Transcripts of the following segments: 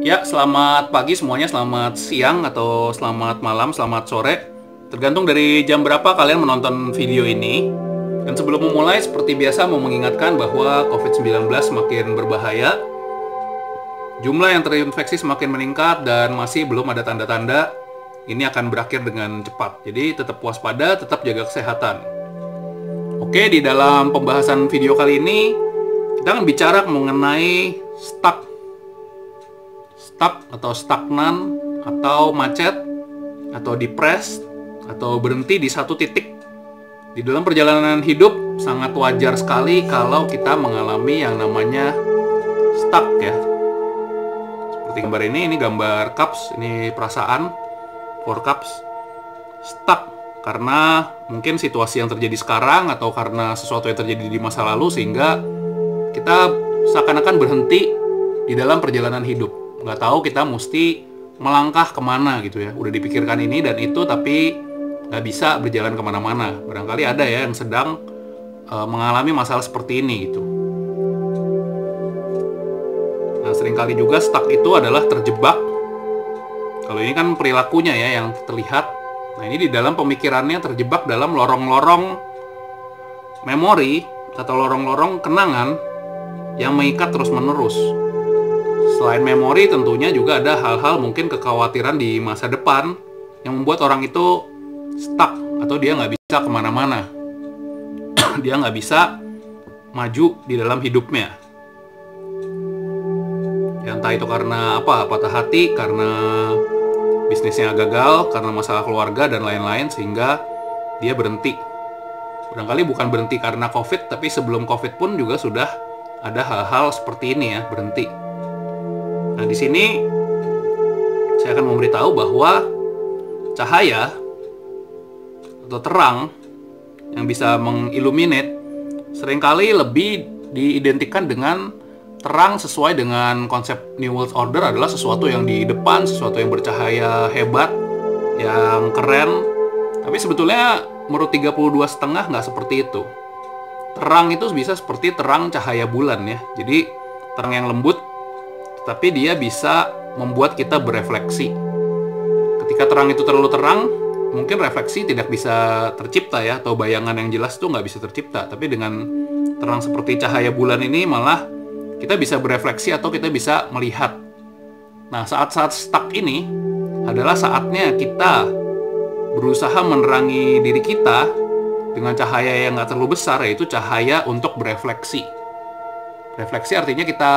Ya, selamat pagi semuanya, selamat siang atau selamat malam, selamat sore. Tergantung dari jam berapa kalian menonton video ini. Dan sebelum memulai, seperti biasa mau mengingatkan bahwa COVID-19 semakin berbahaya. Jumlah yang terinfeksi semakin meningkat dan masih belum ada tanda-tanda ini akan berakhir dengan cepat. Jadi tetap waspada, tetap jaga kesehatan. Oke, di dalam pembahasan video kali ini kita akan bicara mengenai stuck atau stagnan atau macet atau depressed atau berhenti di satu titik. Di dalam perjalanan hidup sangat wajar sekali kalau kita mengalami yang namanya stuck ya. Seperti gambar ini gambar cups, ini perasaan, 4 cups. Stuck karena mungkin situasi yang terjadi sekarang atau karena sesuatu yang terjadi di masa lalu sehingga kita seakan-akan berhenti di dalam perjalanan hidup. Nggak tahu kita mesti melangkah kemana gitu ya. Udah dipikirkan ini dan itu tapi nggak bisa berjalan kemana-mana. Barangkali ada ya yang sedang mengalami masalah seperti ini gitu. Nah, seringkali juga stuck itu adalah terjebak. Kalau ini kan perilakunya ya yang terlihat. Nah, ini di dalam pemikirannya terjebak dalam lorong-lorong memori atau lorong-lorong kenangan yang mengikat terus-menerus. Selain memori tentunya juga ada hal-hal mungkin kekhawatiran di masa depan yang membuat orang itu stuck atau dia nggak bisa kemana-mana. Dia nggak bisa maju di dalam hidupnya. Ya, entah itu karena apa, patah hati, karena bisnisnya gagal, karena masalah keluarga dan lain-lain sehingga dia berhenti. Barangkali bukan berhenti karena COVID, tapi sebelum COVID pun juga sudah ada hal-hal seperti ini ya, berhenti. Nah, di sini saya akan memberitahu bahwa cahaya atau terang yang bisa mengilluminate seringkali lebih diidentikan dengan terang sesuai dengan konsep New World Order adalah sesuatu yang di depan, sesuatu yang bercahaya hebat, yang keren. Tapi sebetulnya menurut 32,5 nggak seperti itu. Terang itu bisa seperti terang cahaya bulan ya. Jadi terang yang lembut tapi dia bisa membuat kita berefleksi. Ketika terang itu terlalu terang, mungkin refleksi tidak bisa tercipta ya, atau bayangan yang jelas itu nggak bisa tercipta. Tapi dengan terang seperti cahaya bulan ini malah kita bisa berefleksi atau kita bisa melihat. Nah, saat-saat stuck ini adalah saatnya kita berusaha menerangi diri kita dengan cahaya yang nggak terlalu besar, yaitu cahaya untuk berefleksi. Refleksi artinya kita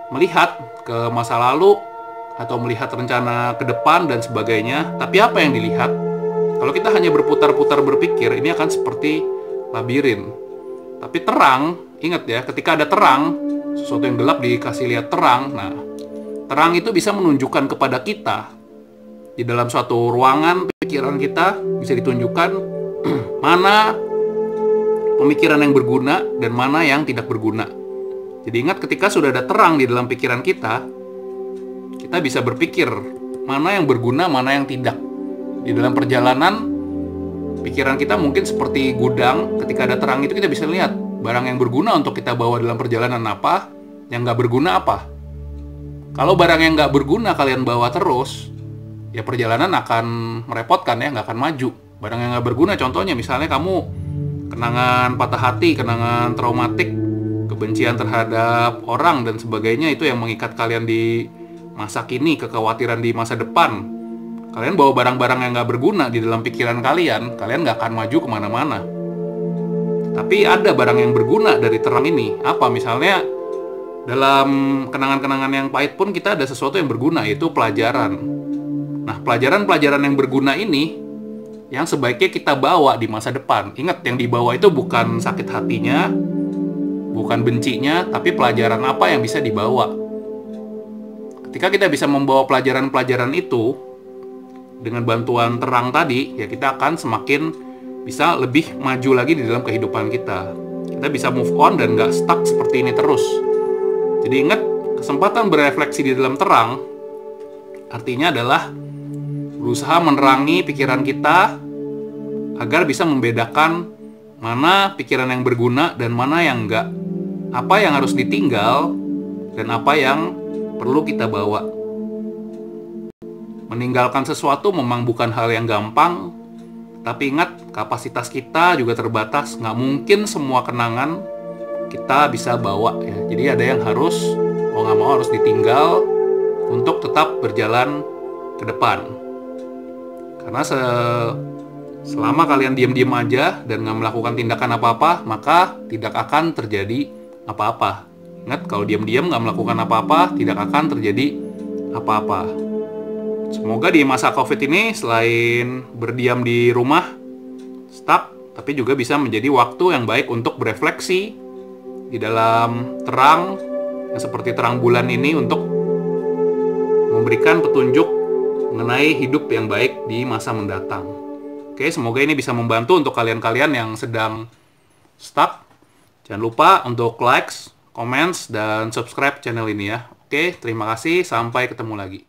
melihat ke masa lalu atau melihat rencana ke depan dan sebagainya. Tapi apa yang dilihat? Kalau kita hanya berputar-putar berpikir, ini akan seperti labirin. Tapi terang, ingat ya, ketika ada terang, sesuatu yang gelap dikasih lihat terang. Nah, terang itu bisa menunjukkan kepada kita di dalam suatu ruangan pikiran kita bisa ditunjukkan mana pemikiran yang berguna dan mana yang tidak berguna. Jadi ingat, ketika sudah ada terang di dalam pikiran kita bisa berpikir mana yang berguna, mana yang tidak. Di dalam perjalanan, pikiran kita mungkin seperti gudang. Ketika ada terang itu kita bisa lihat barang yang berguna untuk kita bawa dalam perjalanan apa, yang nggak berguna apa. Kalau barang yang nggak berguna kalian bawa terus, ya perjalanan akan merepotkan ya, nggak akan maju. Barang yang nggak berguna contohnya misalnya kamu kenangan patah hati, kenangan traumatik, kebencian terhadap orang dan sebagainya, itu yang mengikat kalian di masa kini, kekhawatiran di masa depan. Kalian bawa barang-barang yang nggak berguna di dalam pikiran kalian nggak akan maju kemana-mana. Tapi ada barang yang berguna dari terang ini. Apa? Misalnya dalam kenangan-kenangan yang pahit pun kita ada sesuatu yang berguna, yaitu pelajaran. Nah, pelajaran-pelajaran yang berguna ini yang sebaiknya kita bawa di masa depan. Ingat, yang dibawa itu bukan sakit hatinya, bukan bencinya, tapi pelajaran apa yang bisa dibawa. Ketika kita bisa membawa pelajaran-pelajaran itu dengan bantuan terang tadi, ya kita akan semakin bisa lebih maju lagi di dalam kehidupan kita. Kita bisa move on dan nggak stuck seperti ini terus. Jadi ingat, kesempatan berefleksi di dalam terang artinya adalah berusaha menerangi pikiran kita agar bisa membedakan mana pikiran yang berguna dan mana yang enggak. Apa yang harus ditinggal dan apa yang perlu kita bawa. Meninggalkan sesuatu memang bukan hal yang gampang, tapi ingat, kapasitas kita juga terbatas. Nggak mungkin semua kenangan kita bisa bawa ya. Jadi ada yang harus, mau nggak mau harus ditinggal untuk tetap berjalan ke depan. Karena selama kalian diam-diam aja dan nggak melakukan tindakan apa-apa, maka tidak akan terjadi apa-apa. Ingat, kalau diam-diam nggak melakukan apa-apa, tidak akan terjadi apa-apa. Semoga di masa COVID ini, selain berdiam di rumah, stuck, tapi juga bisa menjadi waktu yang baik untuk berefleksi di dalam terang, yang seperti terang bulan ini, untuk memberikan petunjuk mengenai hidup yang baik di masa mendatang. Oke, semoga ini bisa membantu untuk kalian-kalian yang sedang stuck. Jangan lupa untuk likes, comments, dan subscribe channel ini ya. Oke, terima kasih. Sampai ketemu lagi.